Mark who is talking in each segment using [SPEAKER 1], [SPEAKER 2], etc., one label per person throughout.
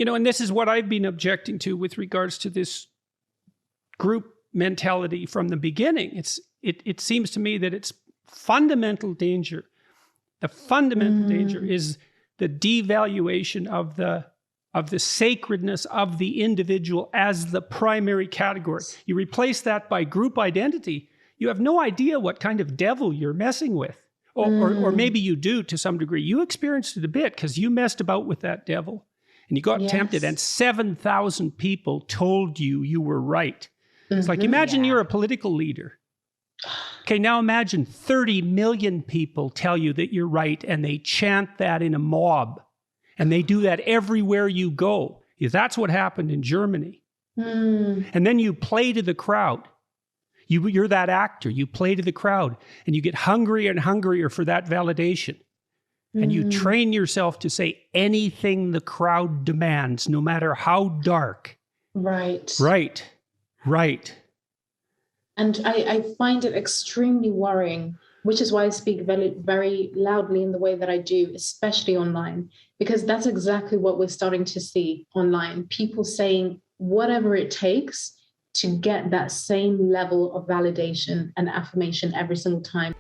[SPEAKER 1] And this is what I've been objecting to with regards to this group mentality from the beginning. It seems to me that it's fundamental danger. The fundamental danger is the devaluation of the sacredness of the individual as the primary category. You replace that by group identity, you have no idea what kind of devil you're messing with. Or maybe you do to some degree. You experienced it a bit because you messed about with that devil and you got tempted, and 7,000 people told you were right. It's like, imagine you're a political leader. Okay, now imagine 30 million people tell you that you're right, and they chant that in a mob. And they do that everywhere you go. That's what happened in Germany. And then you play to the crowd. You're that actor. You play to the crowd, and you get hungrier and hungrier for that validation. And you train yourself to say anything the crowd demands, no matter how dark.
[SPEAKER 2] Right. And I find it extremely worrying, which is why I speak very, very loudly in the way that I do, especially online, because that's exactly what we're starting to see online. People saying whatever it takes to get that same level of validation and affirmation every single time.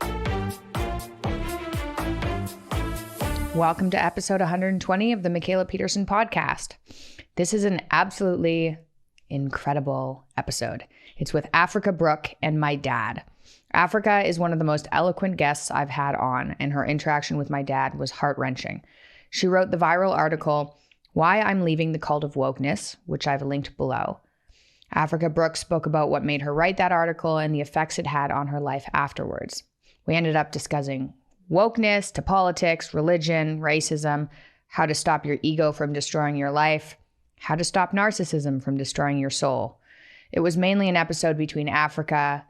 [SPEAKER 3] Welcome to episode 120 of the Mikhaila Peterson podcast. This is an absolutely incredible episode. It's with Africa Brooke and my dad. Africa is one of the most eloquent guests I've had on, and her interaction with my dad was heart-wrenching. She wrote the viral article, Why I'm Leaving the Cult of Wokeness, which I've linked below. Africa Brooke spoke about what made her write that article and the effects it had on her life afterwards. We ended up discussing wokeness to politics, religion, racism, how to stop your ego from destroying your life, how to stop narcissism from destroying your soul. It was mainly an episode between Africa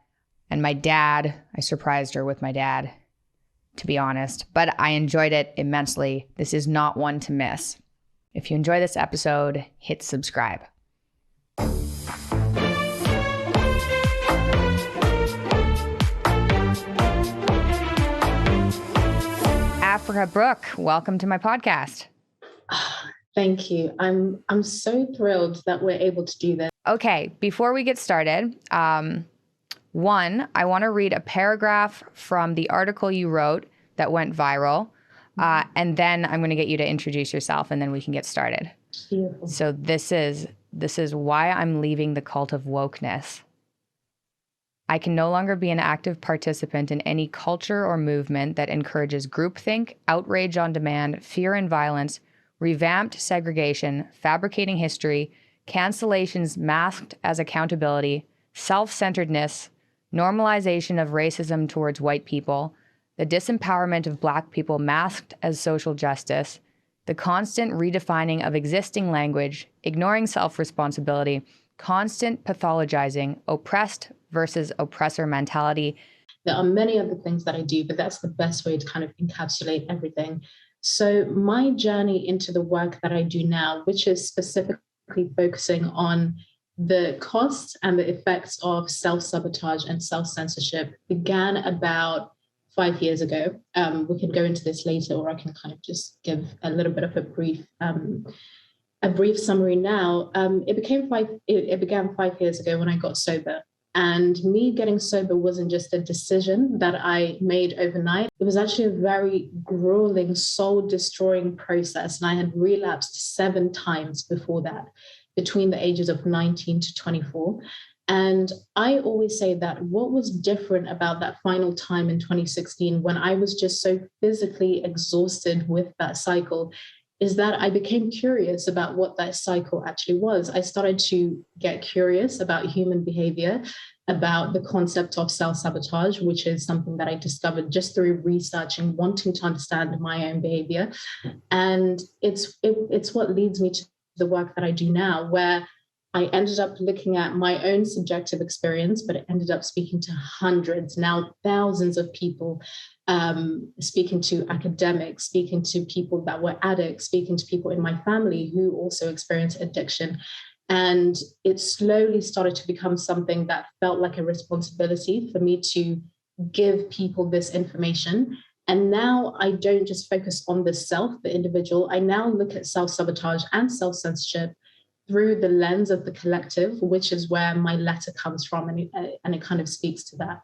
[SPEAKER 3] and my dad. I surprised her with my dad, to be honest, but I enjoyed it immensely. This is not one to miss. If you enjoy this episode, hit subscribe. Africa Brooke, welcome to my podcast.
[SPEAKER 2] Thank you. I'm so thrilled that we're able to do this.
[SPEAKER 3] Okay, before we get started, one, I want to read a paragraph from the article you wrote that went viral, and then I'm going to get you to introduce yourself, and then we can get started.
[SPEAKER 2] Beautiful.
[SPEAKER 3] So this is why I'm leaving the cult of wokeness. I can no longer be an active participant in any culture or movement that encourages groupthink, outrage on demand, fear and violence, revamped segregation, fabricating history, cancellations masked as accountability, self-centeredness, normalization of racism towards white people, the disempowerment of Black people masked as social justice, the constant redefining of existing language, ignoring self-responsibility, constant pathologizing, oppressed versus oppressor mentality.
[SPEAKER 2] There are many other things that I do, but that's the best way to kind of encapsulate everything. So my journey into the work that I do now, which is specifically focusing on the costs and the effects of self-sabotage and self-censorship, began about 5 years ago. We can go into this later, or I can kind of just give a little bit of a brief summary now. It began 5 years ago when I got sober. And me getting sober wasn't just a decision that I made overnight. It was actually a very grueling, soul-destroying process. And I had relapsed 7 times before that, between the ages of 19 to 24. And I always say that what was different about that final time in 2016, when I was just so physically exhausted with that cycle, is that I became curious about what that cycle actually was. I started to get curious about human behavior, about the concept of self-sabotage, which is something that I discovered just through researching, wanting to understand my own behavior. And it's what leads me to the work that I do now, where I ended up looking at my own subjective experience, but it ended up speaking to hundreds, now thousands of people, speaking to academics, speaking to people that were addicts, speaking to people in my family who also experienced addiction. And it slowly started to become something that felt like a responsibility for me to give people this information And now I don't just focus on the self, the individual. I now look at self-sabotage and self-censorship through the lens of the collective, which is where my letter comes from. And it kind of speaks to that.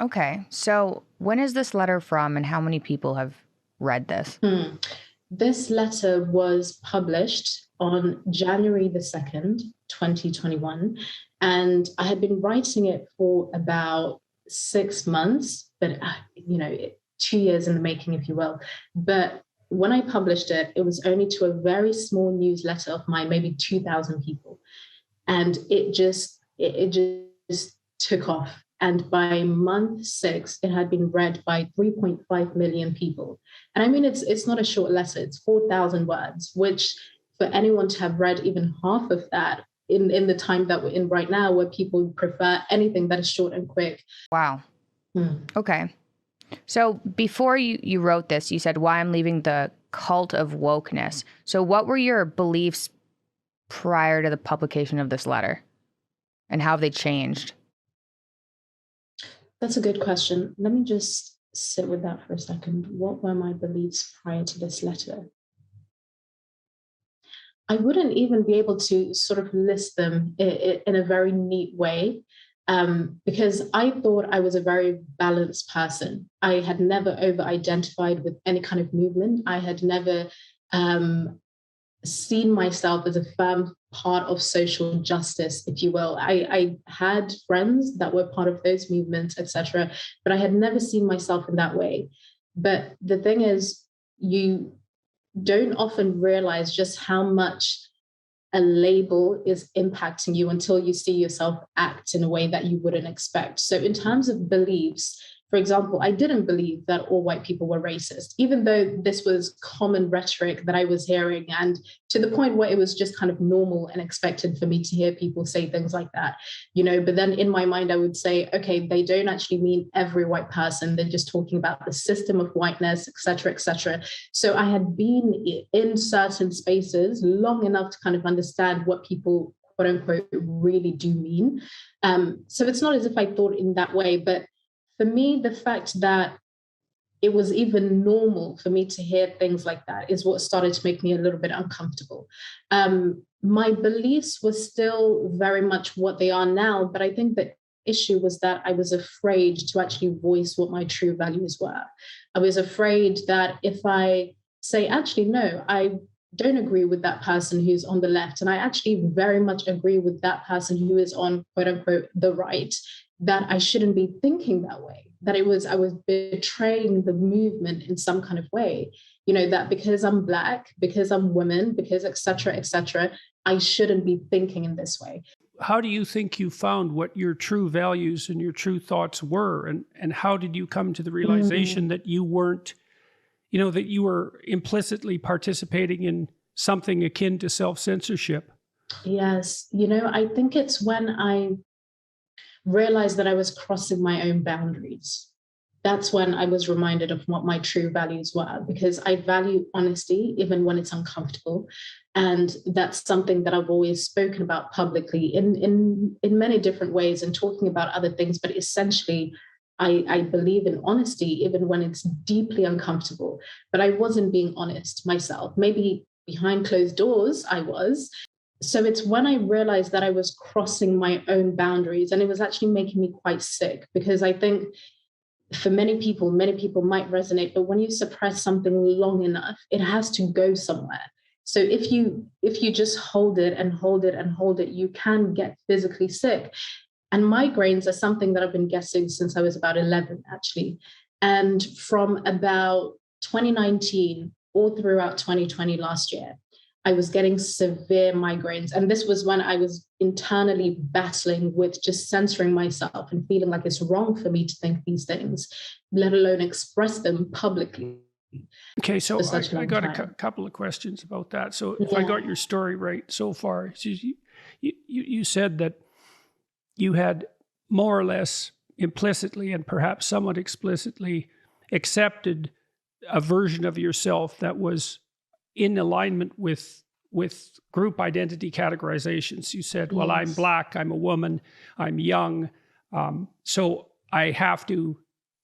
[SPEAKER 3] Okay. So when is this letter from and how many people have read this?
[SPEAKER 2] This letter was published on January the 2nd, 2021. And I had been writing it for about 6 months, but, 2 years in the making, if you will. But when I published it, it was only to a very small newsletter of mine, maybe 2,000 people. And it just took off. And by month 6, it had been read by 3.5 million people. And I mean, it's not a short letter, it's 4,000 words, which for anyone to have read even half of that in the time that we're in right now, where people prefer anything that is short and quick.
[SPEAKER 3] Wow. Okay. So before you wrote this, you said, why I'm leaving the cult of wokeness. So what were your beliefs prior to the publication of this letter? And how have they changed?
[SPEAKER 2] That's a good question. Let me just sit with that for a second. What were my beliefs prior to this letter? I wouldn't even be able to sort of list them in a very neat way, because I thought I was a very balanced person. I had never over-identified with any kind of movement. I had never seen myself as a firm part of social justice, if you will. I had friends that were part of those movements, etc., but I had never seen myself in that way. But the thing is, you don't often realize just how much a label is impacting you until you see yourself act in a way that you wouldn't expect. So in terms of beliefs, for example, I didn't believe that all white people were racist, even though this was common rhetoric that I was hearing, and to the point where it was just kind of normal and expected for me to hear people say things like that, but then in my mind, I would say, okay, they don't actually mean every white person. They're just talking about the system of whiteness, et cetera, et cetera. So I had been in certain spaces long enough to kind of understand what people, quote unquote, really do mean. So it's not as if I thought in that way, but for me, the fact that it was even normal for me to hear things like that is what started to make me a little bit uncomfortable. My beliefs were still very much what they are now, but I think the issue was that I was afraid to actually voice what my true values were. I was afraid that if I say, actually, no, I don't agree with that person who's on the left, and I actually very much agree with that person who is on, quote unquote, the right, that I shouldn't be thinking that way, that I was betraying the movement in some kind of way, that because I'm Black, because I'm woman, because et cetera, I shouldn't be thinking in this way.
[SPEAKER 1] How do you think you found what your true values and your true thoughts were? And how did you come to the realization that you weren't, that you were implicitly participating in something akin to self-censorship?
[SPEAKER 2] Yes. I think it's when I realized that I was crossing my own boundaries. That's when I was reminded of what my true values were, because I value honesty even when it's uncomfortable. And that's something that I've always spoken about publicly in many different ways and talking about other things. But essentially, I believe in honesty even when it's deeply uncomfortable. But I wasn't being honest myself. Maybe behind closed doors, I was. So it's when I realized that I was crossing my own boundaries, and it was actually making me quite sick, because I think for many people might resonate, but when you suppress something long enough, it has to go somewhere. So if you just hold it and hold it and hold it, you can get physically sick. And migraines are something that I've been getting since I was about 11, actually. And from about 2019 all throughout 2020 last year, I was getting severe migraines. And this was when I was internally battling with just censoring myself and feeling like it's wrong for me to think these things, let alone express them publicly.
[SPEAKER 1] Okay, so I got a couple of questions about that. So if I got your story right so far, so you said that you had more or less implicitly and perhaps somewhat explicitly accepted a version of yourself that was in alignment with group identity categorizations. You said, well, I'm Black, I'm a woman, I'm young. So I have to,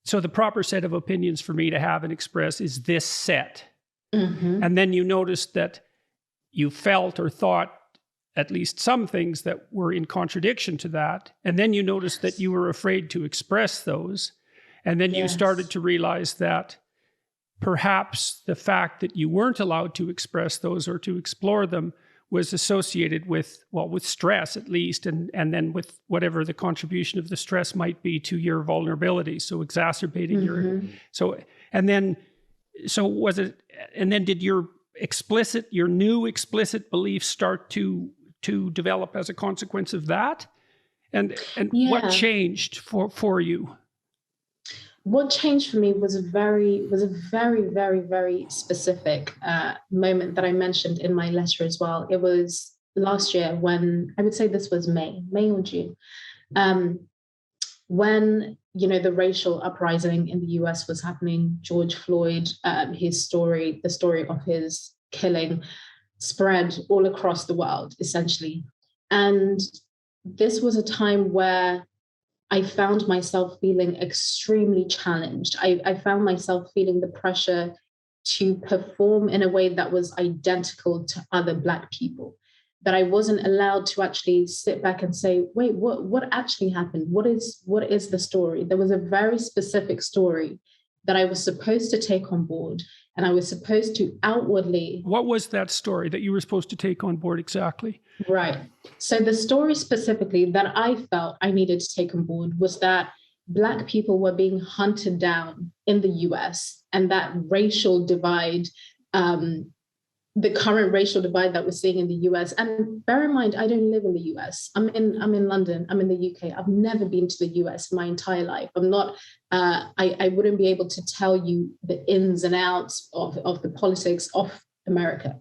[SPEAKER 1] so the proper set of opinions for me to have and express is this set.
[SPEAKER 2] Mm-hmm.
[SPEAKER 1] And then you noticed that you felt or thought at least some things that were in contradiction to that. And then you noticed that you were afraid to express those. And then you started to realize that perhaps the fact that you weren't allowed to express those or to explore them was associated with, well, with stress at least, and then with whatever the contribution of the stress might be to your vulnerability. So exacerbating your, so was it, and then did your new explicit beliefs start to develop as a consequence of that? And what changed for you?
[SPEAKER 2] What changed for me was a very, very, very specific moment that I mentioned in my letter as well. It was last year when, I would say this was May or June, when, the racial uprising in the US was happening. George Floyd, the story of his killing spread all across the world, essentially. And this was a time where I found myself feeling extremely challenged. I found myself feeling the pressure to perform in a way that was identical to other Black people, that I wasn't allowed to actually sit back and say, wait, what actually happened? What is the story? There was a very specific story that I was supposed to take on board, and I was supposed to outwardly...
[SPEAKER 1] What was that story that you were supposed to take on board exactly?
[SPEAKER 2] Right. So the story specifically that I felt I needed to take on board was that Black people were being hunted down in the US, and that racial divide, the current racial divide that we're seeing in the US. And bear in mind, I don't live in the US. I'm in London. I'm in the UK. I've never been to the US in my entire life. I'm not, I wouldn't be able to tell you the ins and outs of the politics of America.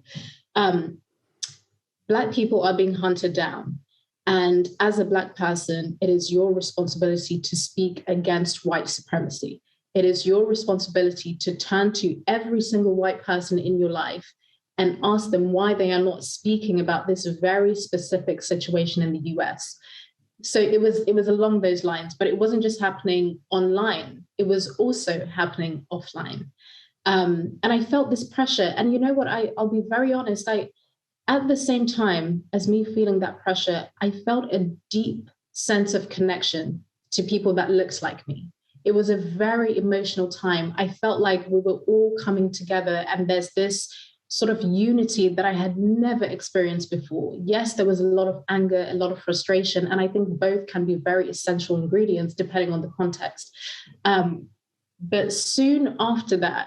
[SPEAKER 2] Black people are being hunted down. And as a Black person, it is your responsibility to speak against white supremacy. It is your responsibility to turn to every single white person in your life and ask them why they are not speaking about this very specific situation in the US. So it was along those lines, but it wasn't just happening online. It was also happening offline. And I felt this pressure. And you know what, I'll be very honest, at the same time as me feeling that pressure, I felt a deep sense of connection to people that looked like me. It was a very emotional time. I felt like we were all coming together, and there's this sort of unity that I had never experienced before. Yes, there was a lot of anger, a lot of frustration, and I think both can be very essential ingredients depending on the context. But soon after that,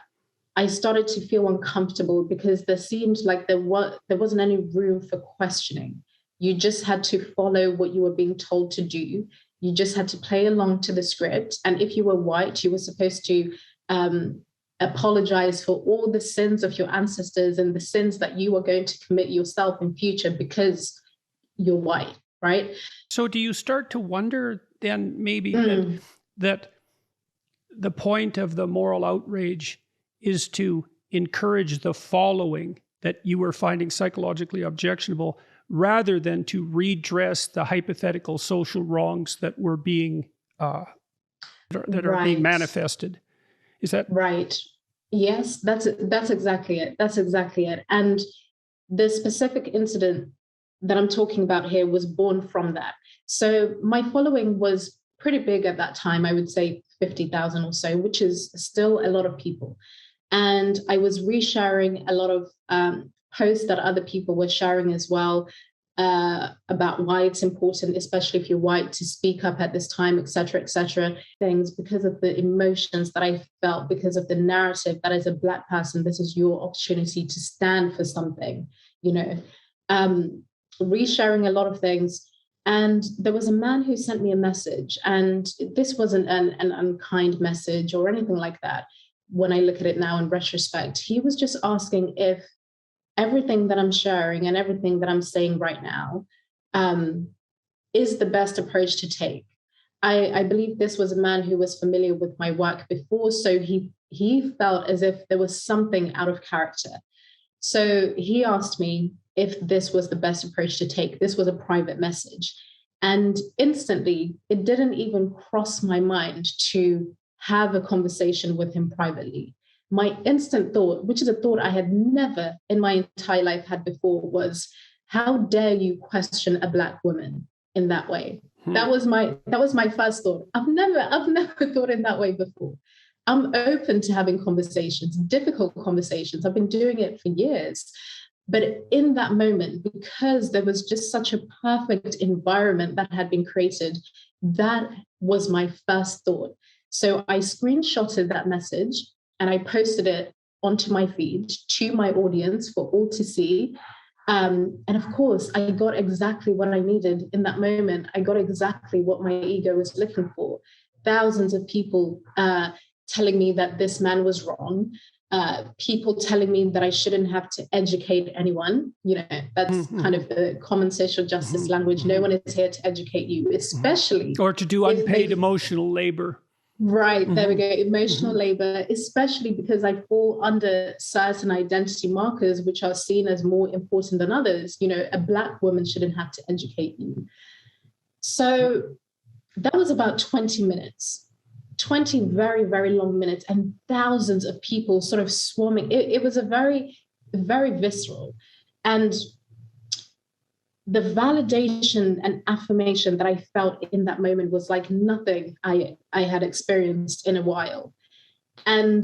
[SPEAKER 2] I started to feel uncomfortable because there seemed like there wasn't any room for questioning. You just had to follow what you were being told to do. You just had to play along to the script. And if you were white, you were supposed to apologize for all the sins of your ancestors and the sins that you are going to commit yourself in future because you're white, right?
[SPEAKER 1] So do you start to wonder then maybe that the point of the moral outrage is to encourage the following that you were finding psychologically objectionable, rather than to redress the hypothetical social wrongs that were being are being manifested? Is that
[SPEAKER 2] right? Yes, that's exactly it. That's exactly it. And the specific incident that I'm talking about here was born from that. So my following was pretty big at that time. I would say 50,000 or so, which is still a lot of people. And I was resharing a lot of posts that other people were sharing as well about why it's important, especially if you're white, to speak up at this time, et cetera, things, because of the emotions that I felt, because of the narrative that as a Black person, this is your opportunity to stand for something, resharing a lot of things. And there was a man who sent me a message, and this wasn't an unkind message or anything like that. When I look at it now in retrospect, he was just asking if everything that I'm sharing and everything that I'm saying right now is the best approach to take. I believe this was a man who was familiar with my work before, so he felt as if there was something out of character. So he asked me if this was the best approach to take. This was a private message. And instantly, it didn't even cross my mind to have a conversation with him privately. My instant thought, which is a thought I had never in my entire life had before, was, how dare you question a Black woman in that way? That was my first thought. I've never thought in that way before. I'm open to having conversations, difficult conversations. I've been doing it for years. But in that moment, because there was just such a perfect environment that had been created, that was my first thought. So I screenshotted that message and I posted it onto my feed to my audience for all to see. And of course, I got exactly what I needed in that moment. I got exactly what my ego was looking for. Thousands of people telling me that this man was wrong. People telling me that I shouldn't have to educate anyone. You know, that's kind of the common social justice language. No one is here to educate you, especially.
[SPEAKER 1] Or to do unpaid emotional labor.
[SPEAKER 2] Right, there we go. Emotional labor, especially because I fall under certain identity markers, which are seen as more important than others. You know, a Black woman shouldn't have to educate you. So that was about 20 minutes, 20 very, very long minutes, and thousands of people sort of swarming. It was a very, very visceral. And the validation and affirmation that I felt in that moment was like nothing I had experienced in a while. And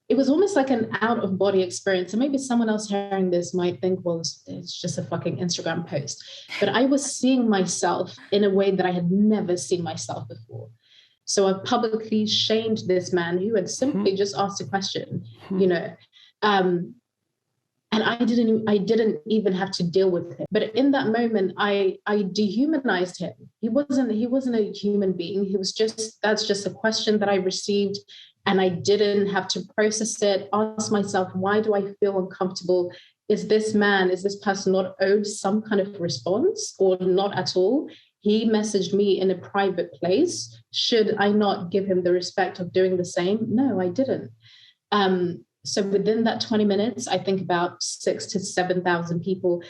[SPEAKER 2] it was almost like an out-of-body experience. And maybe someone else hearing this might think, well, it's just a fucking Instagram post. But I was seeing myself in a way that I had never seen myself before. So I publicly shamed this man who had simply just asked a question, you know, and I didn't even have to deal with him. But in that moment, I dehumanized him. He wasn't a human being. That's just a question that I received, and I didn't have to process it, ask myself, why do I feel uncomfortable? Is this person not owed some kind of response or not at all? He messaged me in a private place. Should I not give him the respect of doing the same? No, I didn't. So within that 20 minutes, I think about 6,000 to 7,000 people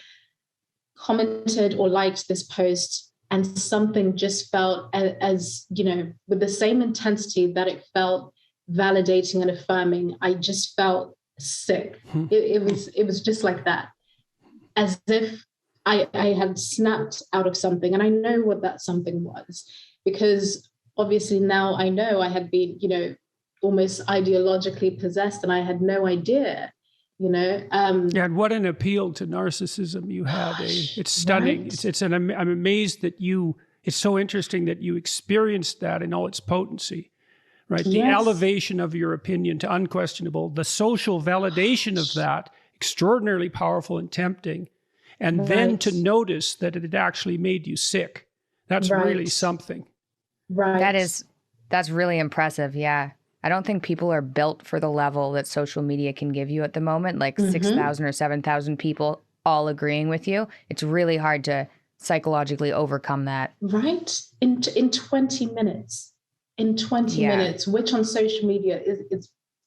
[SPEAKER 2] commented or liked this post, and something just felt as, you know, with the same intensity that it felt validating and affirming, I just felt sick. It was just like that, as if I had snapped out of something. And I know what that something was, because obviously now I know I had been, you know, almost ideologically possessed, and I had no idea, you know.
[SPEAKER 1] Yeah, and what an appeal to narcissism you had. It's stunning. Right? I'm amazed that it's so interesting that you experienced that in all its potency, right? Yes. The elevation of your opinion to unquestionable, the social validation of that, extraordinarily powerful and tempting. And then to notice that it had actually made you sick. That's really something.
[SPEAKER 2] Right.
[SPEAKER 3] That's really impressive. Yeah. I don't think people are built for the level that social media can give you at the moment, like 6,000 or 7,000 people all agreeing with you. It's really hard to psychologically overcome that.
[SPEAKER 2] Right. In 20 minutes. In 20 minutes, which on social media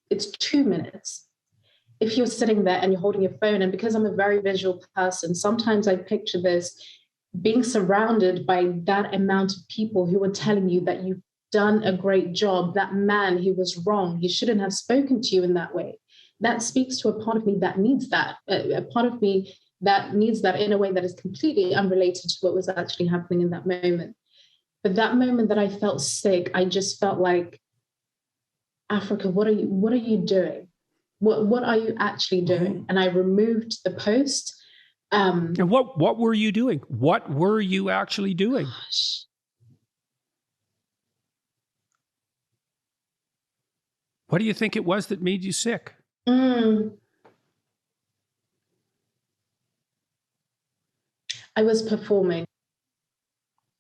[SPEAKER 2] it's 2 minutes. If you're sitting there and you're holding your phone, and because I'm a very visual person, sometimes I picture this, being surrounded by that amount of people who are telling you that you've done a great job. That man, he was wrong. He shouldn't have spoken to you in that way. That speaks to a part of me that needs that, a part of me that needs that in a way that is completely unrelated to what was actually happening in that moment. But that moment that I felt sick, I just felt like, Africa, what are you doing? What are you actually doing? And I removed the post.
[SPEAKER 1] And what were you doing? What were you actually doing?
[SPEAKER 2] Gosh.
[SPEAKER 1] What do you think it was that made you sick?
[SPEAKER 2] I was performing.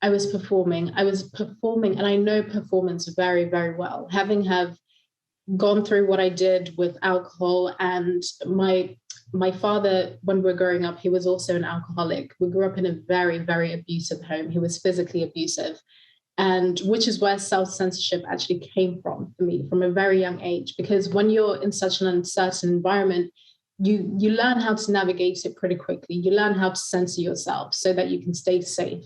[SPEAKER 2] And I know performance very, very well. Having gone through what I did with alcohol, and my father, when we were growing up, he was also an alcoholic. We grew up in a very, very abusive home. He was physically abusive. And which is where self-censorship actually came from for me from a very young age, because when you're in such an uncertain environment, you learn how to navigate it pretty quickly. You learn how to censor yourself so that you can stay safe.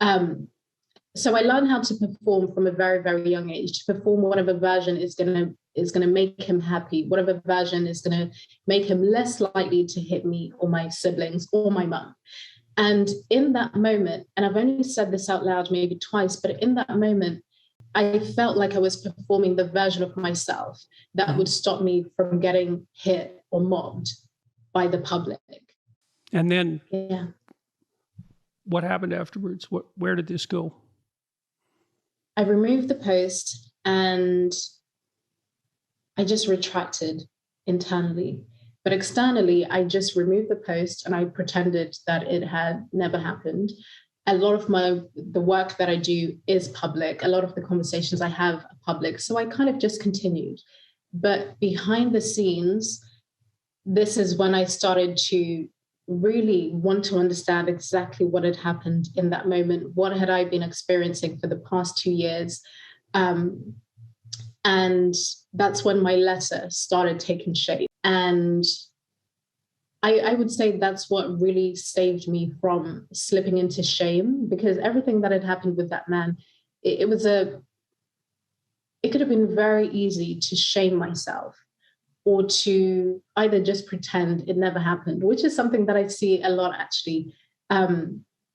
[SPEAKER 2] So I learned how to perform from a very, very young age. To perform whatever version is gonna make him happy, whatever version is gonna make him less likely to hit me or my siblings or my mum. And in that moment, and I've only said this out loud maybe twice, but in that moment, I felt like I was performing the version of myself that would stop me from getting hit or mobbed by the public.
[SPEAKER 1] And then
[SPEAKER 2] Yeah.
[SPEAKER 1] what happened afterwards? Where did this go?
[SPEAKER 2] I removed the post and I just retracted internally. But externally, I just removed the post and I pretended that it had never happened. A lot of the work that I do is public. A lot of the conversations I have are public. So I kind of just continued. But behind the scenes, this is when I started to really want to understand exactly what had happened in that moment. What had I been experiencing for the past 2 years? And that's when my letter started taking shape. And I would say that's what really saved me from slipping into shame, because everything that had happened with that man, it could have been very easy to shame myself or to either just pretend it never happened, which is something that I see a lot actually.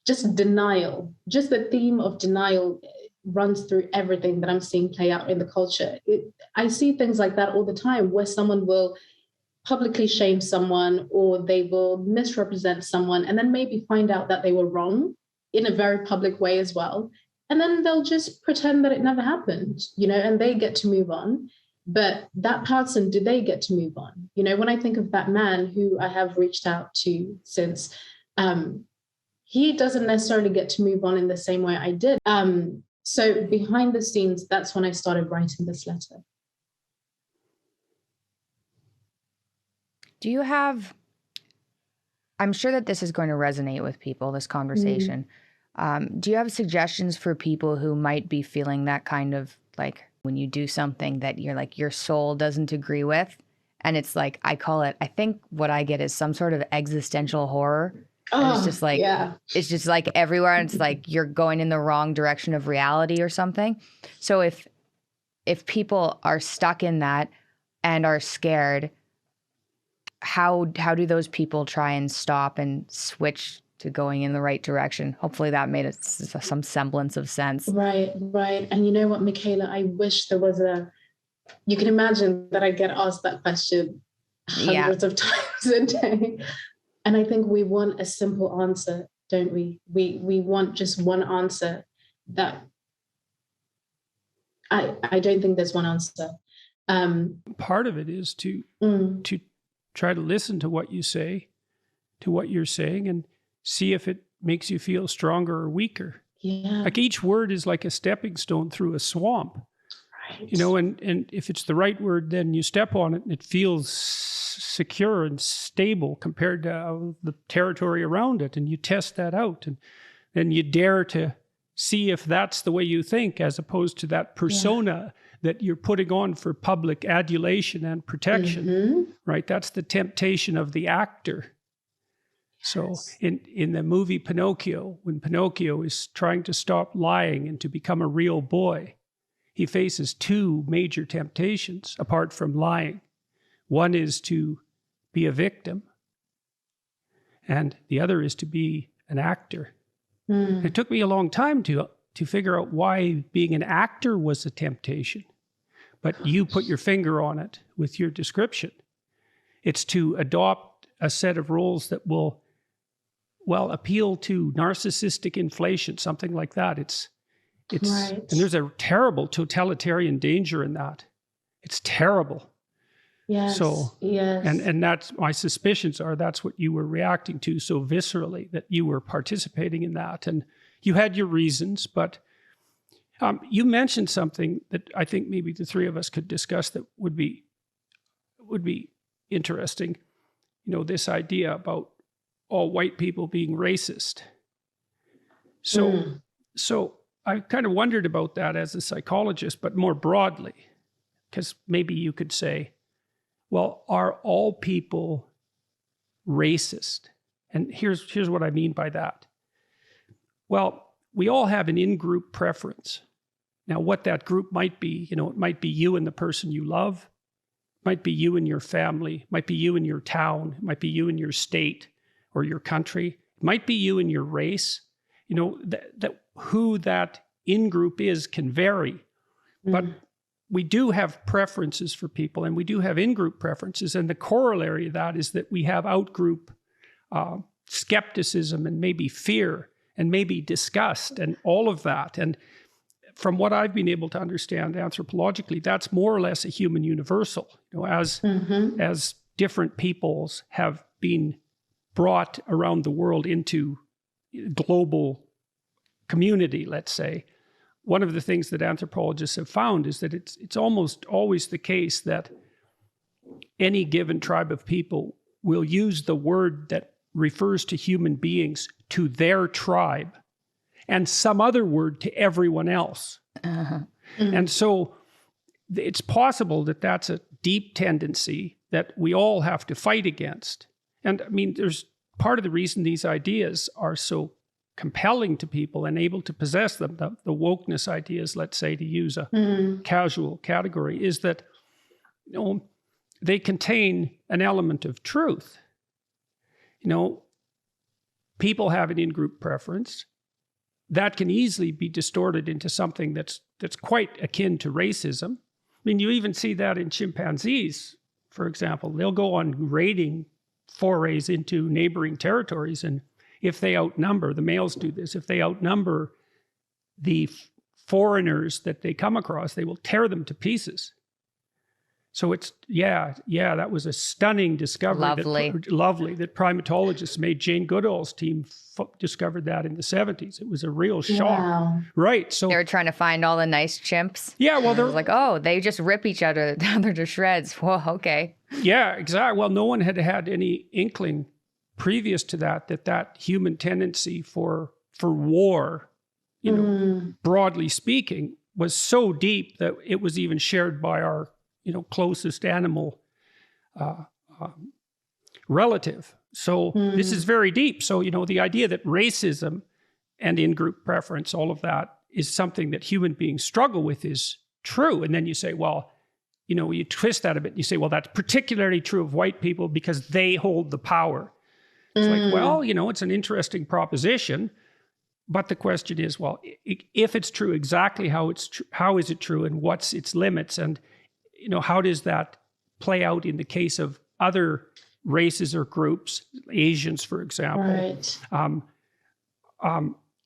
[SPEAKER 2] Just denial, just the theme of denial runs through everything that I'm seeing play out in the culture. I see things like that all the time, where someone will publicly shame someone or they will misrepresent someone and then maybe find out that they were wrong in a very public way as well. And then they'll just pretend that it never happened, and they get to move on. But that person, do they get to move on? When I think of that man who I have reached out to since, he doesn't necessarily get to move on in the same way I did. So behind the scenes, that's when I started writing this letter.
[SPEAKER 3] Do you have, I'm sure that this is going to resonate with people, this conversation. Do you have suggestions for people who might be feeling that kind of, like, when you do something that you're like, your soul doesn't agree with? And it's like, I think what I get is some sort of existential horror. And it's just like, It's just like everywhere. And it's like, you're going in the wrong direction of reality or something. So if people are stuck in that and are scared, how do those people try and stop and switch to going in the right direction? Hopefully that made some semblance of sense.
[SPEAKER 2] Right. And you know what, Michaela, I wish there was you can imagine that I get asked that question hundreds of times a day. And I think we want a simple answer, don't we? We want just one answer. That I don't think there's one answer.
[SPEAKER 1] Part of it is to try to listen to what you say, to what you're saying, and see if it makes you feel stronger or weaker.
[SPEAKER 2] Yeah.
[SPEAKER 1] Like each word is like a stepping stone through a swamp. Right. And if it's the right word, then you step on it and it feels secure and stable compared to the territory around it. And you test that out. And then you dare to see if that's the way you think, as opposed to that persona that you're putting on for public adulation and protection, right? That's the temptation of the actor. So in the movie Pinocchio, when Pinocchio is trying to stop lying and to become a real boy, he faces two major temptations apart from lying. One is to be a victim, and the other is to be an actor. It took me a long time to figure out why being an actor was a temptation. But you put your finger on it with your description. It's to adopt a set of roles that will, appeal to narcissistic inflation, something like that. It's right. And there's a terrible totalitarian danger in that. It's terrible.
[SPEAKER 2] Yes.
[SPEAKER 1] And that's, my suspicions are that's what you were reacting to so viscerally, that you were participating in that. And you had your reasons, but you mentioned something that I think maybe the three of us could discuss that would be interesting. This idea about all white people being racist. So I kind of wondered about that as a psychologist, but more broadly, because maybe you could say, well, are all people racist? And here's what I mean by that. Well, we all have an in-group preference. Now, what that group might be, it might be you and the person you love, it might be you and your family, it might be you and your town, it might be you and your state or your country, it might be you and your race. That who that in-group is can vary, but we do have preferences for people, and we do have in-group preferences, and the corollary of that is that we have out-group skepticism and maybe fear and maybe disgust and all of that. And from what I've been able to understand anthropologically, that's more or less a human universal. As different peoples have been brought around the world into global community, let's say, one of the things that anthropologists have found is that it's almost always the case that any given tribe of people will use the word that refers to human beings to their tribe and some other word to everyone else. And so it's possible that that's a deep tendency that we all have to fight against. And I mean, there's part of the reason these ideas are so compelling to people and able to possess them, the wokeness ideas, let's say, to use a casual category, is that they contain an element of truth. People have an in-group preference that can easily be distorted into something that's quite akin to racism. I mean, you even see that in chimpanzees, for example. They'll go on raiding forays into neighboring territories, and if they outnumber, the males do this, if they outnumber the foreigners that they come across, they will tear them to pieces. So it's, that was a stunning discovery. Lovely that primatologists made. Jane Goodall's team discovered that in the 70s. It was a real shock.
[SPEAKER 2] Wow.
[SPEAKER 1] Right. So
[SPEAKER 3] they were trying to find all the nice chimps.
[SPEAKER 1] Yeah, well, they're
[SPEAKER 3] like, they just rip each other to shreds. Whoa, okay.
[SPEAKER 1] Yeah, exactly. Well, no one had any inkling previous to that human tendency for war, broadly speaking, was so deep that it was even shared by our closest animal relative. So this is very deep. So, the idea that racism and in-group preference, all of that, is something that human beings struggle with is true. And then you say, well, you twist that a bit. You say, well, that's particularly true of white people because they hold the power. It's like, well, it's an interesting proposition. But the question is, well, if it's true, exactly how is it true, and what's its limits? And how does that play out in the case of other races or groups, Asians, for example?
[SPEAKER 2] Right.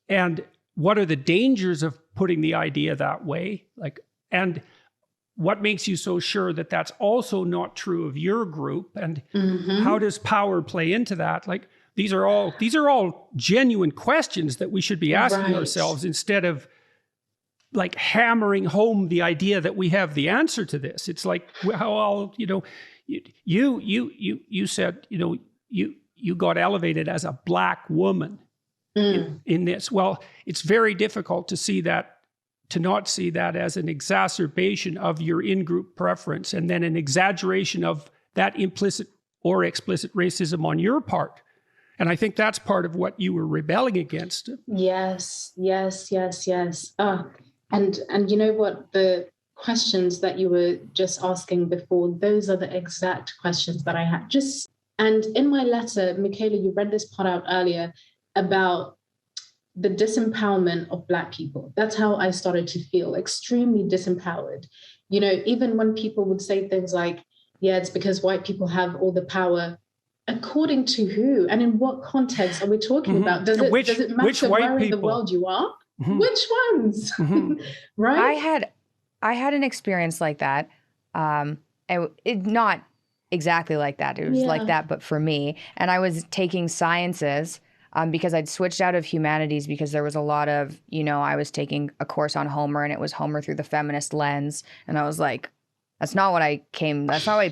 [SPEAKER 1] And what are the dangers of putting the idea that way? And what makes you so sure that that's also not true of your group? And how does power play into that? These are all genuine questions that we should be asking ourselves, instead of hammering home the idea that we have the answer to this. It's like, well, you said, you got elevated as a Black woman in this. Well, it's very difficult to not see that as an exacerbation of your in-group preference, and then an exaggeration of that implicit or explicit racism on your part. And I think that's part of what you were rebelling against.
[SPEAKER 2] Yes. And you know what? The questions that you were just asking before, those are the exact questions that I had. And in my letter, Michaela, you read this part out earlier about the disempowerment of Black people. That's how I started to feel extremely disempowered. Even when people would say things like, yeah, it's because white people have all the power. According to who? And in what context are we talking about? Does it matter where in the world you are? Which ones?
[SPEAKER 3] Right? I had an experience like that. Not exactly like that. It was like that, but for me. And I was taking sciences because I'd switched out of humanities because there was a lot of, I was taking a course on Homer, and it was Homer through the feminist lens. And I was like, that's not what I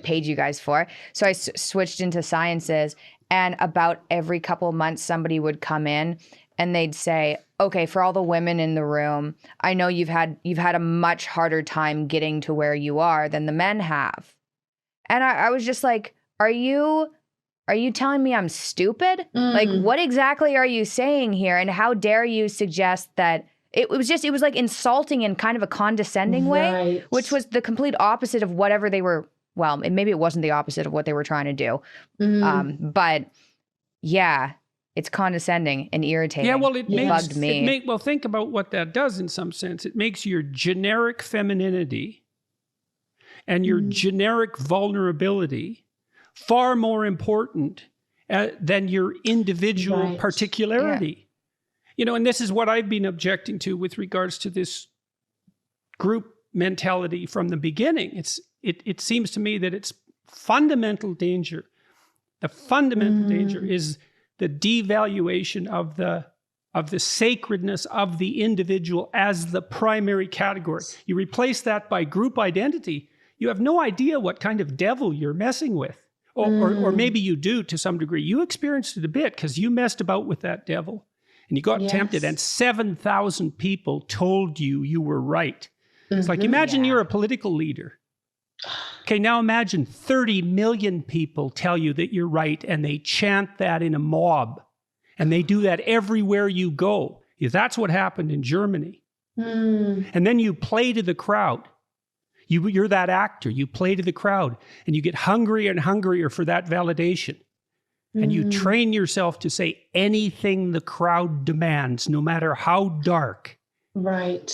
[SPEAKER 3] paid you guys for. So I switched into sciences, and about every couple of months, somebody would come in and they'd say, okay, for all the women in the room, I know you've had a much harder time getting to where you are than the men have. And I was just like, are you are you telling me I'm stupid? Like, what exactly are you saying here? And how dare you suggest that it was like insulting in kind of a condescending way, which was the complete opposite of whatever they were. Well, maybe it wasn't the opposite of what they were trying to do. But yeah, it's condescending and irritating.
[SPEAKER 1] Yeah, well, it
[SPEAKER 3] bugged me.
[SPEAKER 1] Well, think about what that does in some sense. It makes your generic femininity and your generic vulnerability far more important than your individual particularity. You know, and this is what I've been objecting to with regards to this group mentality from the beginning. It seems to me that it's fundamental danger. The fundamental danger is the devaluation of the sacredness of the individual as the primary category. You replace that by group identity, you have no idea what kind of devil you're messing with. Or maybe you do to some degree. You experienced it a bit because you messed about with that devil and you got tempted, and 7,000 people told you were right. It's like, imagine you're a political leader. Okay, now imagine 30 million people tell you that you're right, and they chant that in a mob, and they do that everywhere you go. Yeah, that's what happened in Germany. And then you play to the crowd. You're that actor. You play to the crowd, and you get hungrier and hungrier for that validation. And you train yourself to say anything the crowd demands, no matter how dark.
[SPEAKER 2] Right.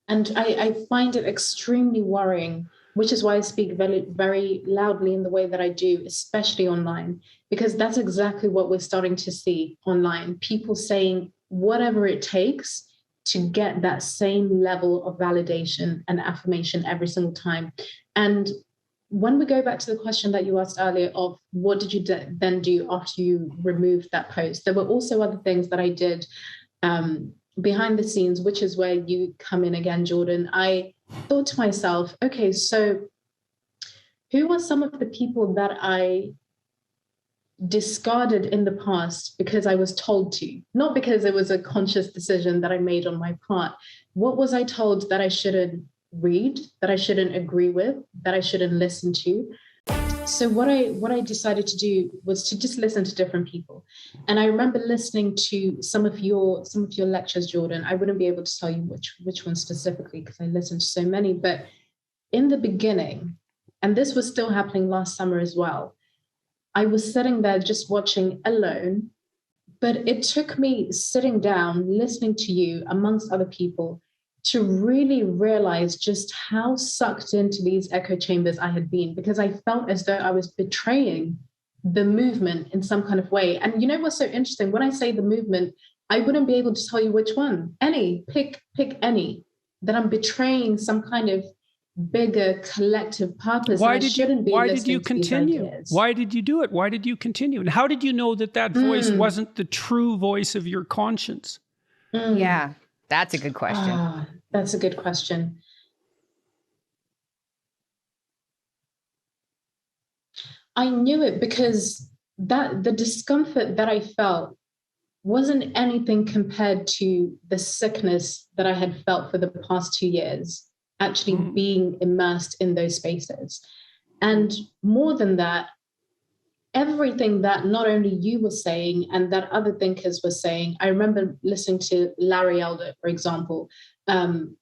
[SPEAKER 2] And I find it extremely worrying, which is why I speak very, very loudly in the way that I do, especially online, because that's exactly what we're starting to see online. People saying whatever it takes to get that same level of validation and affirmation every single time. And when we go back to the question that you asked earlier of what did you then do after you removed that post, there were also other things that I did behind the scenes, which is where you come in again, Jordan. I thought to myself, okay, so who are some of the people that I discarded in the past because I was told to, not because it was a conscious decision that I made on my part? What was I told that I shouldn't read, that I shouldn't agree with, that I shouldn't listen to? So what I decided to do was to just listen to different people. And I remember listening to some of your lectures, Jordan. I wouldn't be able to tell you which one specifically because I listened to so many, but in the beginning, and this was still happening last summer as well, I was sitting there just watching alone, but it took me sitting down, listening to you amongst other people, to really realize just how sucked into these echo chambers I had been, because I felt as though I was betraying the movement in some kind of way. And you know what's so interesting? When I say the movement, I wouldn't be able to tell you which one. Pick any, that I'm betraying some kind of bigger collective purpose.
[SPEAKER 1] Why did you continue? Why did you do it? Why did you continue? And how did you know that voice wasn't the true voice of your conscience?
[SPEAKER 3] Yeah. That's a good question.
[SPEAKER 2] That's a good question. I knew it because the discomfort that I felt wasn't anything compared to the sickness that I had felt for the past 2 years, actually being immersed in those spaces. And more than that, everything that not only you were saying and that other thinkers were saying. I remember listening to Larry Elder, for example, and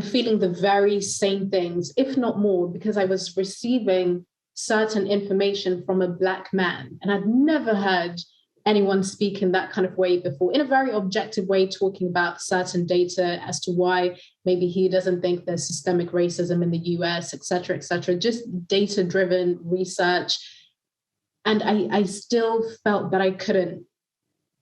[SPEAKER 2] feeling the very same things, if not more, because I was receiving certain information from a Black man. And I'd never heard anyone speak in that kind of way before, in a very objective way, talking about certain data as to why maybe he doesn't think there's systemic racism in the US, et cetera, just data-driven research. And I still felt that I couldn't.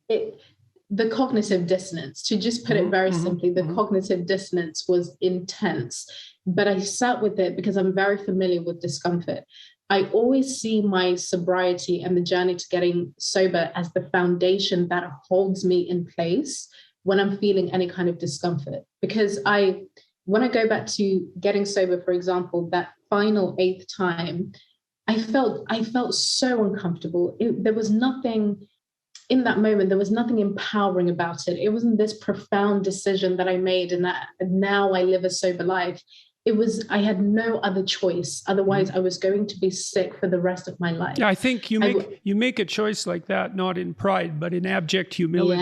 [SPEAKER 2] The cognitive dissonance, to just put it very simply, the cognitive dissonance was intense. But I sat with it because I'm very familiar with discomfort. I always see my sobriety and the journey to getting sober as the foundation that holds me in place when I'm feeling any kind of discomfort. Because when I go back to getting sober, for example, that final 8th time, I felt so uncomfortable. There was nothing in that moment. There was nothing empowering about it. It wasn't this profound decision that I made and that now I live a sober life. I had no other choice. Otherwise, I was going to be sick for the rest of my life.
[SPEAKER 1] Yeah, I think you make a choice like that, not in pride, but in abject humility.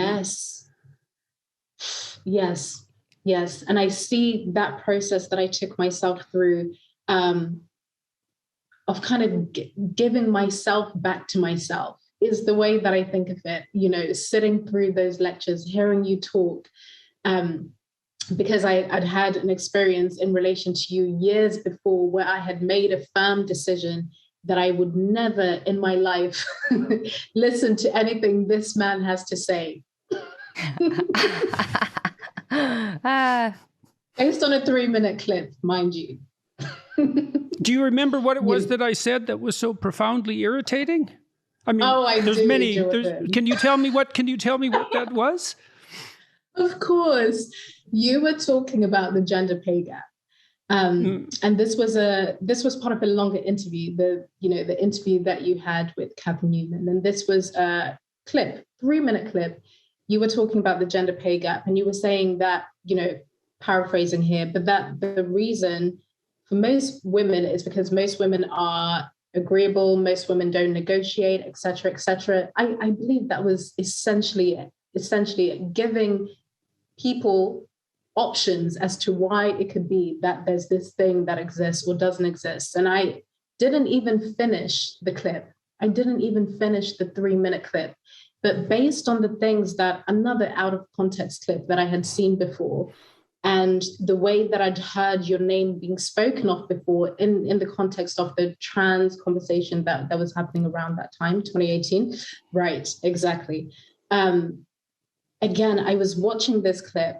[SPEAKER 2] Yes. And I see that process that I took myself through, of kind of giving myself back to myself is the way that I think of it, you know, sitting through those lectures, hearing you talk, because I'd had an experience in relation to you years before where I had made a firm decision that I would never in my life listen to anything this man has to say. Based on a 3-minute clip, mind you.
[SPEAKER 1] Do you remember what it was that I said that was so profoundly irritating? I mean, there's
[SPEAKER 2] do,
[SPEAKER 1] many. Can you tell me what that was?
[SPEAKER 2] Of course, you were talking about the gender pay gap, and this was part of a longer interview. The interview that you had with Kathy Newman, and this was a clip, 3-minute clip. You were talking about the gender pay gap, and you were saying that, you know, paraphrasing here, but that the reason for most women is because most women are agreeable, most women don't negotiate, et cetera, et cetera. I believe that was essentially giving people options as to why it could be that there's this thing that exists or doesn't exist. And I didn't even finish the clip. I didn't even finish the 3-minute clip. But based on the things that another out of context clip that I had seen before, and the way that I'd heard your name being spoken of before in the context of the trans conversation that was happening around that time, 2018. Right, exactly. Again, I was watching this clip,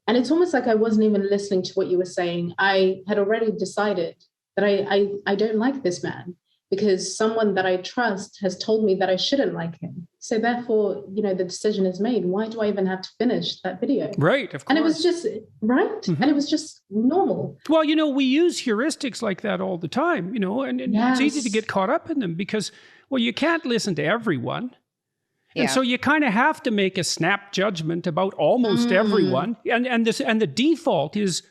[SPEAKER 2] and it's almost like I wasn't even listening to what you were saying. I had already decided that I don't like this man because someone that I trust has told me that I shouldn't like him. So therefore, you know, the decision is made. Why do I even have to finish that video?
[SPEAKER 1] Right, of course.
[SPEAKER 2] And it was just, right? Mm-hmm. And it was just normal.
[SPEAKER 1] Well, you know, we use heuristics like that all the time, you know, and it's easy to get caught up in them because, well, you can't listen to everyone. Yeah. And so you kind of have to make a snap judgment about almost everyone. And the default is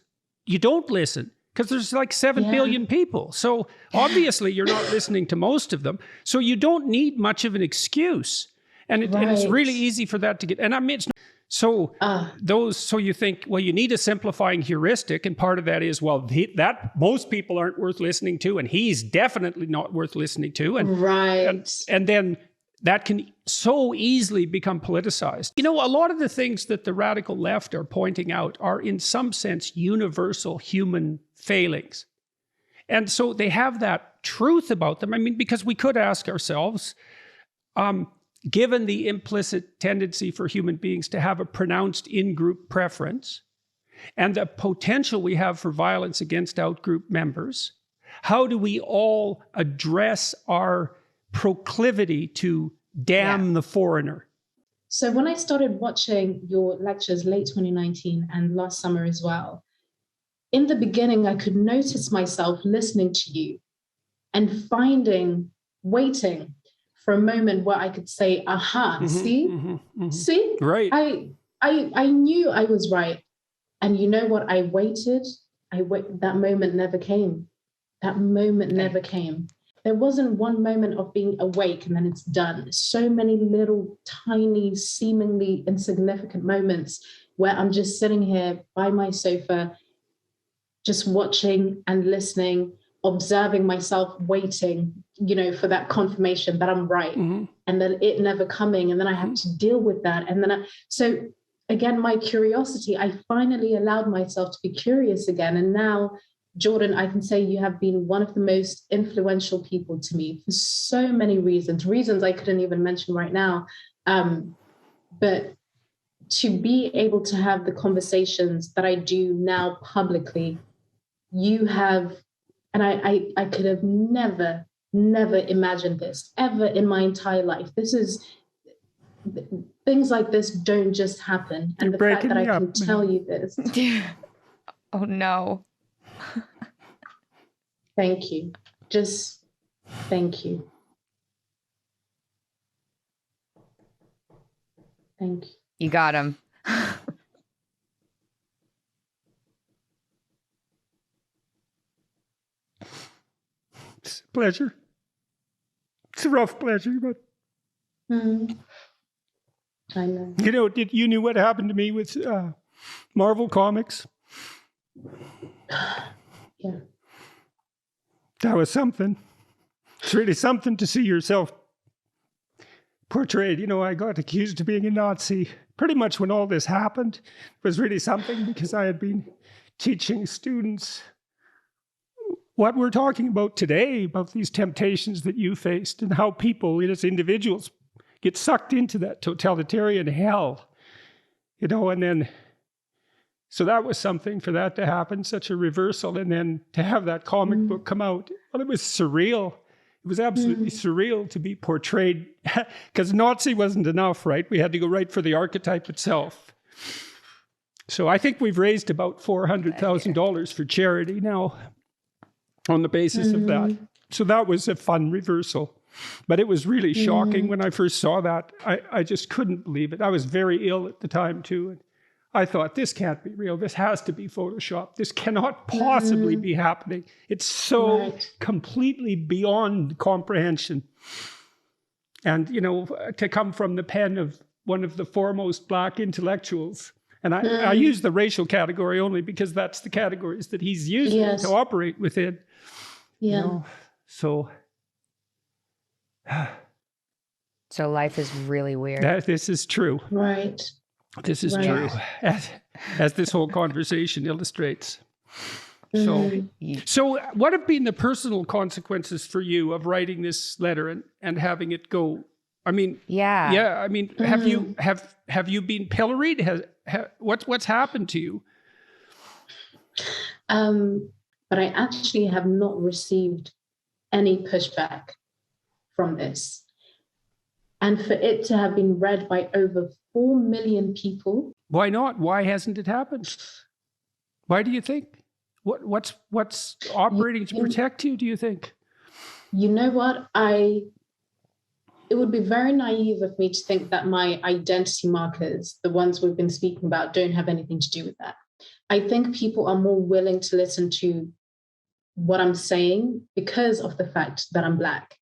[SPEAKER 1] you don't listen. Because there's like 7 billion people. So obviously you're not listening to most of them. So you don't need much of an excuse. And it's really easy for that to get, and I mean, so you think, well, you need a simplifying heuristic. And part of that is, well, that most people aren't worth listening to. And he's definitely not worth listening to. And, and then that can so easily become politicized. You know, a lot of the things that the radical left are pointing out are in some sense universal human failings. And so they have that truth about them. I mean, because we could ask ourselves, given the implicit tendency for human beings to have a pronounced in-group preference and the potential we have for violence against out-group members, how do we all address our proclivity to damn the foreigner?
[SPEAKER 2] So when I started watching your lectures late 2019 and last summer as well, in the beginning, I could notice myself listening to you and waiting for a moment where I could say, aha, see?
[SPEAKER 1] Right.
[SPEAKER 2] I knew I was right. And you know what? I waited. That moment never came. That moment never came. There wasn't one moment of being awake and then it's done. So many little, tiny, seemingly insignificant moments where I'm just sitting here by my sofa, just watching and listening, observing myself, waiting, you know, for that confirmation that I'm right. And then it never coming. And then I have to deal with that. And then, so again, my curiosity, I finally allowed myself to be curious again. And now, Jordan, I can say you have been one of the most influential people to me for so many reasons I couldn't even mention right now. But to be able to have the conversations that I do now publicly, you have, and I could have never imagined this ever in my entire life. Things like this don't just happen. And the fact that I can tell you this.
[SPEAKER 3] Oh no.
[SPEAKER 2] Thank you. Just thank you. Thank you.
[SPEAKER 3] You got him.
[SPEAKER 1] It's a pleasure. It's a rough pleasure, but...
[SPEAKER 2] I know.
[SPEAKER 1] You know, you knew what happened to me with Marvel Comics?
[SPEAKER 2] Yeah.
[SPEAKER 1] That was something. It's really something to see yourself portrayed. You know, I got accused of being a Nazi pretty much when all this happened. It was really something because I had been teaching students what we're talking about today, about these temptations that you faced and how people, as individuals, get sucked into that totalitarian hell, you know, and then, so that was something for that to happen, such a reversal, and then to have that comic book come out, well, it was surreal. It was absolutely surreal to be portrayed, because Nazi wasn't enough, right? We had to go right for the archetype itself. So I think we've raised about $400,000 for charity now on the basis of that. So that was a fun reversal. But it was really shocking when I first saw that. I just couldn't believe it. I was very ill at the time too. And I thought, this can't be real. This has to be Photoshop. This cannot possibly be happening. It's so completely beyond comprehension. And, you know, to come from the pen of one of the foremost Black intellectuals. And I use the racial category only because that's the categories that he's using to operate within.
[SPEAKER 2] Yeah.
[SPEAKER 1] You know?
[SPEAKER 3] So life is really weird.
[SPEAKER 1] This is true.
[SPEAKER 2] Right.
[SPEAKER 1] This is true, as this whole conversation illustrates. So what have been the personal consequences for you of writing this letter and having it go? I mean, I mean, have you been pilloried? What's happened to you?
[SPEAKER 2] But I actually have not received any pushback from this. And for it to have been read by over 4 million people.
[SPEAKER 1] Why not? Why hasn't it happened? Why do you think? What's operating to protect you, do you think?
[SPEAKER 2] You know what? It would be very naive of me to think that my identity markers, the ones we've been speaking about, don't have anything to do with that. I think people are more willing to listen to what I'm saying because of the fact that I'm Black.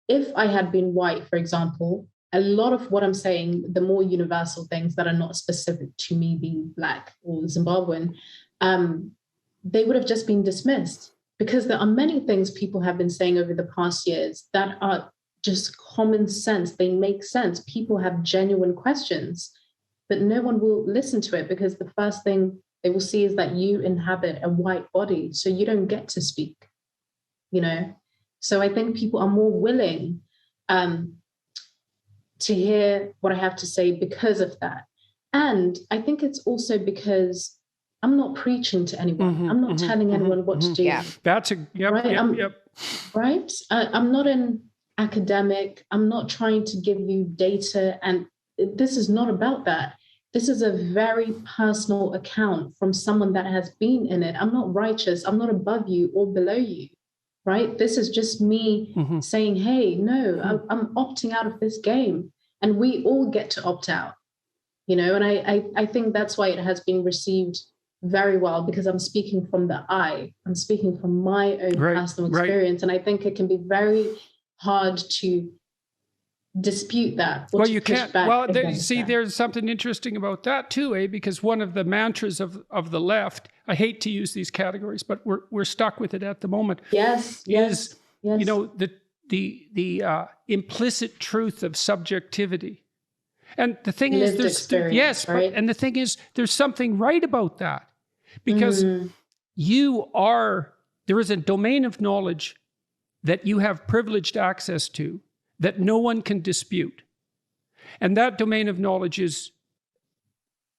[SPEAKER 2] If I had been white, for example, a lot of what I'm saying, the more universal things that are not specific to me being Black or Zimbabwean, they would have just been dismissed, because there are many things people have been saying over the past years that are just common sense. They make sense. People have genuine questions, but no one will listen to it because the first thing they will see is that you inhabit a white body, so you don't get to speak, you know? So I think people are more willing to hear what I have to say because of that. And I think it's also because I'm not preaching to anyone. I'm not telling anyone what to do.
[SPEAKER 3] Yeah,
[SPEAKER 1] that's right.
[SPEAKER 2] Right? I'm not an academic. I'm not trying to give you data. And this is not about that. This is a very personal account from someone that has been in it. I'm not righteous. I'm not above you or below you. Right? This is just me saying, hey, no, I'm opting out of this game. And we all get to opt out, you know, and I think that's why it has been received very well, because I'm speaking from the I. I'm speaking from my own personal experience. And I think it can be very hard to dispute that.
[SPEAKER 1] Well, you can't. Well, there's something interesting about that too, because one of the mantras of the left, I hate to use these categories, but we're stuck with it at the moment.
[SPEAKER 2] Yes.
[SPEAKER 1] You know, the implicit truth of subjectivity. And the thing is, and the thing is, there's something right about that, because there is a domain of knowledge that you have privileged access to that no one can dispute. And that domain of knowledge is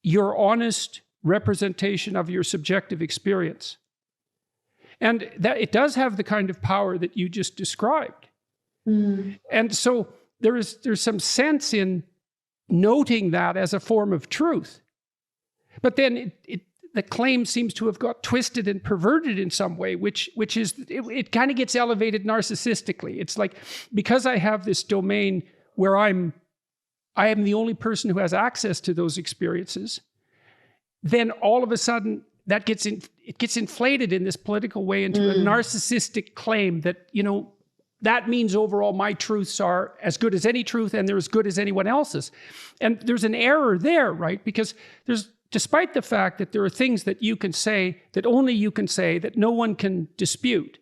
[SPEAKER 1] your honest representation of your subjective experience. And that it does have the kind of power that you just described. And so there's some sense in noting that as a form of truth. But then the claim seems to have got twisted and perverted in some way, which is, it kind of gets elevated narcissistically. It's like, because I have this domain where I am the only person who has access to those experiences, then all of a sudden that gets it gets inflated in this political way into a narcissistic claim that, that means overall my truths are as good as any truth and they're as good as anyone else's. And there's an error there, right? Because despite the fact that there are things that you can say, that only you can say, that no one can dispute,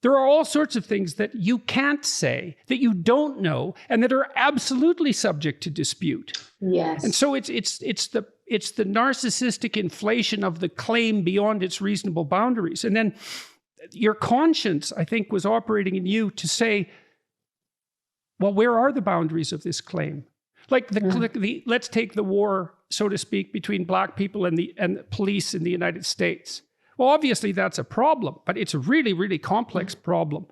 [SPEAKER 1] there are all sorts of things that you can't say, that you don't know, and that are absolutely subject to dispute.
[SPEAKER 2] Yes.
[SPEAKER 1] And so it's the narcissistic inflation of the claim beyond its reasonable boundaries. And then your conscience, I think, was operating in you to say, well, where are the boundaries of this claim? Like let's take the war, so to speak, between Black people and the police in the United States. Well, obviously that's a problem, but it's a really, really complex problem.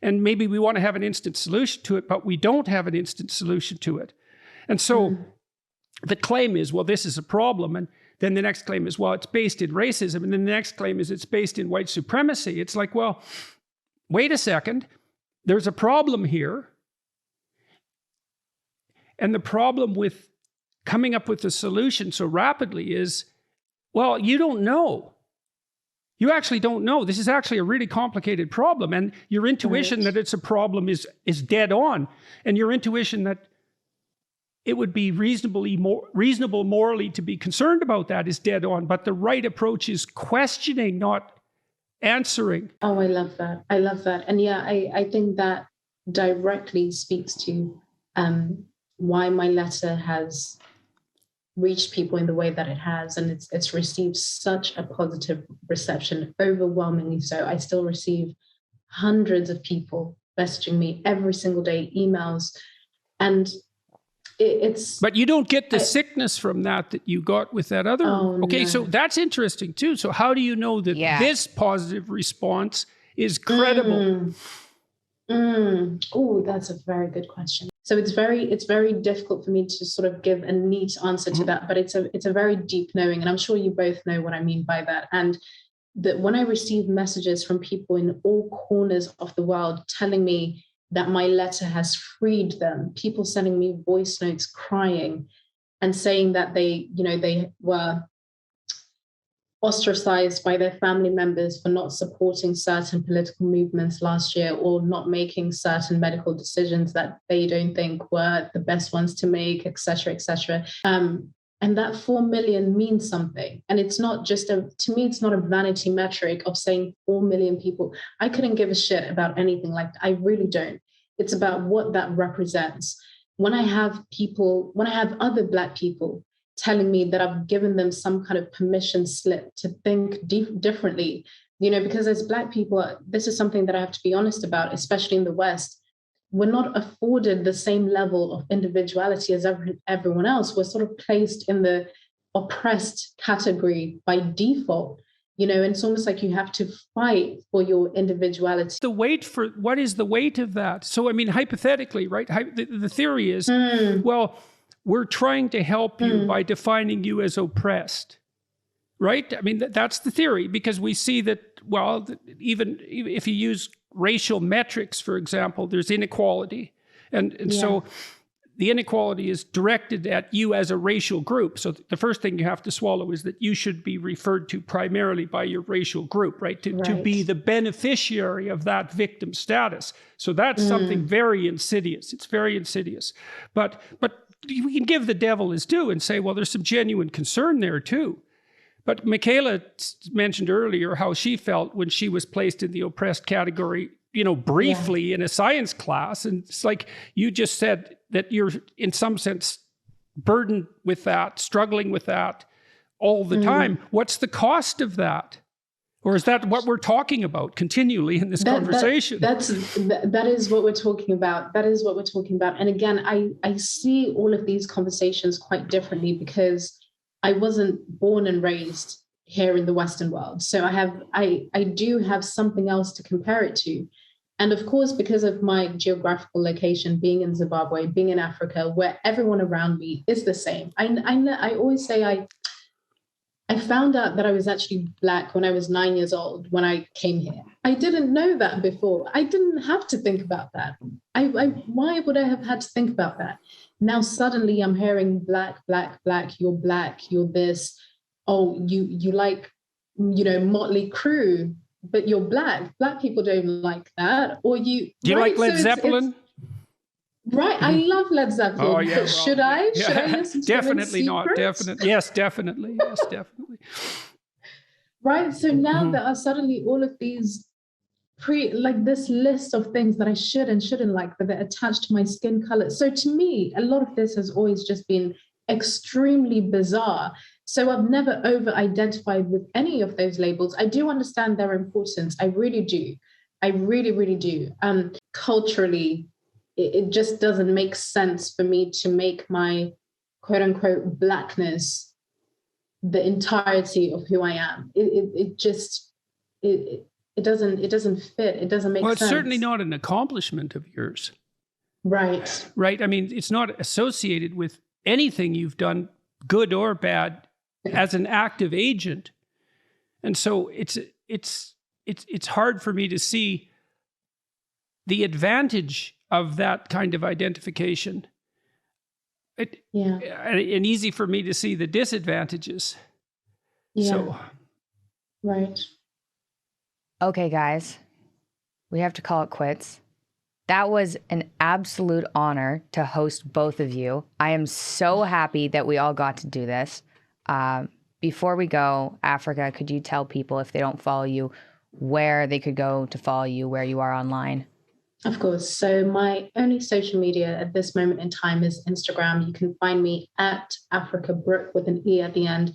[SPEAKER 1] And maybe we want to have an instant solution to it, but we don't have an instant solution to it. And so the claim is, well, this is a problem. And then the next claim is, well, it's based in racism. And then the next claim is it's based in white supremacy. It's like, well, wait a second. There's a problem here. And the problem with coming up with a solution so rapidly is, well, you don't know. You actually don't know. This is actually a really complicated problem. And your intuition that it's a problem is dead on. And your intuition that it would be reasonable morally to be concerned about that is dead on. But the right approach is questioning, not answering.
[SPEAKER 2] Oh, I love that. I love that. And yeah, I think that directly speaks to why my letter has reached people in the way that it has, and it's received such a positive reception, overwhelmingly so. I still receive hundreds of people messaging me every single day, emails, and it's...
[SPEAKER 1] But you don't get the sickness from that you got with that other... Okay, no. So that's interesting too. So how do you know that this positive response is credible?
[SPEAKER 2] Oh, that's a very good question. So it's very difficult for me to sort of give a neat answer to that, but it's a very deep knowing, and I'm sure you both know what I mean by that. And that when I receive messages from people in all corners of the world telling me that my letter has freed them, people sending me voice notes crying and saying that they were ostracized by their family members for not supporting certain political movements last year, or not making certain medical decisions that they don't think were the best ones to make, et cetera, et cetera. And that 4 million means something. And it's not just to me, it's not a vanity metric of saying 4 million people. I couldn't give a shit about anything like that. I really don't. It's about what that represents. When I have other Black people telling me that I've given them some kind of permission slip to think differently, because as Black people, this is something that I have to be honest about, especially in the West. We're not afforded the same level of individuality as everyone else. We're sort of placed in the oppressed category by default, and it's almost like you have to fight for your individuality.
[SPEAKER 1] What is the weight of that? So, I mean, hypothetically, right? The theory is, well, we're trying to help you by defining you as oppressed, right? I mean, that's the theory, because we see that, well, even if you use racial metrics, for example, there's inequality. And so the inequality is directed at you as a racial group. So the first thing you have to swallow is that you should be referred to primarily by your racial group, right? To be the beneficiary of that victim status. So that's something very insidious. It's very insidious. But we can give the devil his due and say, well, there's some genuine concern there too. But Michaela mentioned earlier how she felt when she was placed in the oppressed category, briefly in a science class. And it's like you just said that you're in some sense burdened with that, struggling with that all the time. What's the cost of that? Or is that what we're talking about continually in this conversation? That
[SPEAKER 2] is what we're talking about. That is what we're talking about. And again, I see all of these conversations quite differently because I wasn't born and raised here in the Western world. So I do have something else to compare it to. And of course, because of my geographical location, being in Zimbabwe, being in Africa, where everyone around me is the same. I always say I found out that I was actually Black when I was 9 years old, when I came here. I didn't know that before. I didn't have to think about that. Why would I have had to think about that? Now suddenly I'm hearing Black, you're Black, you're this. Oh, you like motley crew, but you're black. Black people don't like that. Or
[SPEAKER 1] do you like Led Zeppelin?
[SPEAKER 2] Right, I love Led Zeppelin.
[SPEAKER 1] Oh, yeah,
[SPEAKER 2] but should I listen to
[SPEAKER 1] definitely
[SPEAKER 2] Women's
[SPEAKER 1] not.
[SPEAKER 2] Secrets?
[SPEAKER 1] Definitely, yes, definitely.
[SPEAKER 2] Right. So now there are suddenly all of these this list of things that I should and shouldn't like, but they're attached to my skin color. So to me, a lot of this has always just been extremely bizarre. So I've never over-identified with any of those labels. I do understand their importance. I really do. I really, really do. Culturally, it just doesn't make sense for me to make my quote unquote blackness the entirety of who I am. It doesn't fit. It doesn't make sense. Well,
[SPEAKER 1] it's certainly not an accomplishment of yours.
[SPEAKER 2] Right.
[SPEAKER 1] Right. I mean, it's not associated with anything you've done, good or bad, as an active agent. And so it's hard for me to see the advantage of that kind of identification. And easy for me to see the disadvantages.
[SPEAKER 2] Yeah.
[SPEAKER 1] So.
[SPEAKER 2] Right.
[SPEAKER 3] Okay, guys, we have to call it quits. That was an absolute honor to host both of you. I am so happy that we all got to do this. Before we go, Africa, could you tell people, if they don't follow you, where they could go to follow you, where you are online?
[SPEAKER 2] Of course. So my only social media at this moment in time is Instagram. You can find me at Africa Brooke with an E at the end.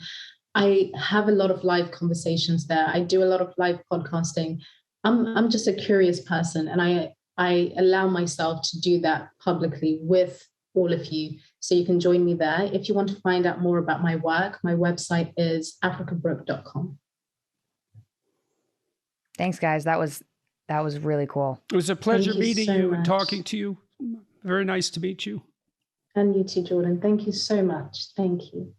[SPEAKER 2] I have a lot of live conversations there. I do a lot of live podcasting. I'm just a curious person, and I allow myself to do that publicly with all of you. So you can join me there. If you want to find out more about my work, my website is africabrooke.com.
[SPEAKER 3] Thanks, guys. That was really cool.
[SPEAKER 1] It was a pleasure meeting you and talking to you. Very nice to meet you.
[SPEAKER 2] And you too, Jordan. Thank you so much. Thank you.